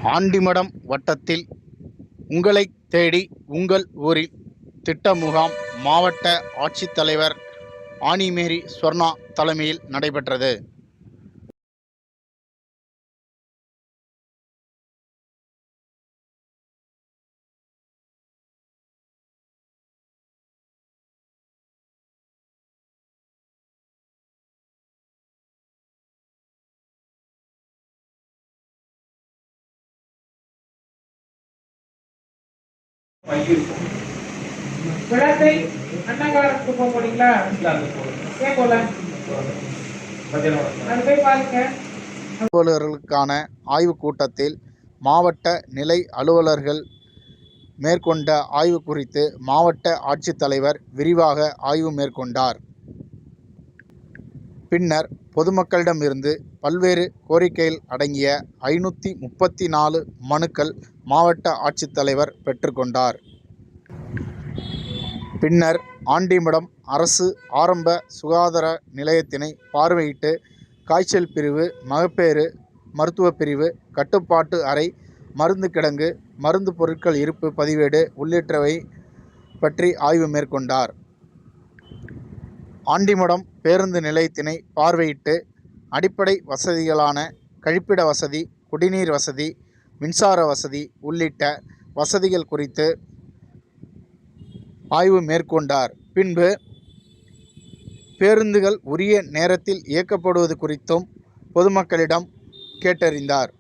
ஆண்டிமடம் வட்டத்தில் உங்களைத் தேடி உங்கள் ஊரில் திட்ட முகாம் மாவட்ட ஆட்சித்தலைவர் ஆனிமேரி ஸ்வர்ணா தலைமையில் நடைபெற்றது. விழாத்தை அண்ணங்காரத்துக்கு போக போறீங்களா? ஏன் போல? அது போய் பாருங்க. அலுவலர்களுக்கான ஆய்வுக் கூட்டத்தில் மாவட்ட நிலை அலுவலர்கள் மேற்கொண்ட ஆய்வு குறித்து மாவட்ட ஆட்சித்தலைவர் விரிவாக ஆய்வு மேற்கொண்டார். பின்னர் பொதுமக்களிடமிருந்து பல்வேறு கோரிக்கைகள் அடங்கிய 534 மனுக்கள் மாவட்ட ஆட்சித்தலைவர் பெற்றுக்கொண்டார். பின்னர் ஆண்டிமடம் அரசு ஆரம்ப சுகாதார நிலையத்தினை பார்வையிட்டு காய்ச்சல் பிரிவு, மகப்பேறு மருத்துவ பிரிவு, கட்டுப்பாட்டு அறை, மருந்து கிடங்கு, மருந்து பொருட்கள் இருப்பு பதிவேடு உள்ளிட்டவை பற்றி ஆய்வு மேற்கொண்டார். ஆண்டிமடம் பேருந்து நிலையத்தினை பார்வையிட்டு அடிப்படை வசதிகளான கழிப்பிட வசதி, குடிநீர் வசதி, மின்சார வசதி உள்ளிட்ட வசதிகள் குறித்து ஆய்வு மேற்கொண்டார். பின்பு பேருந்துகள் உரிய நேரத்தில் இயக்கப்படுவது குறித்தும் பொதுமக்களிடம் கேட்டறிந்தார்.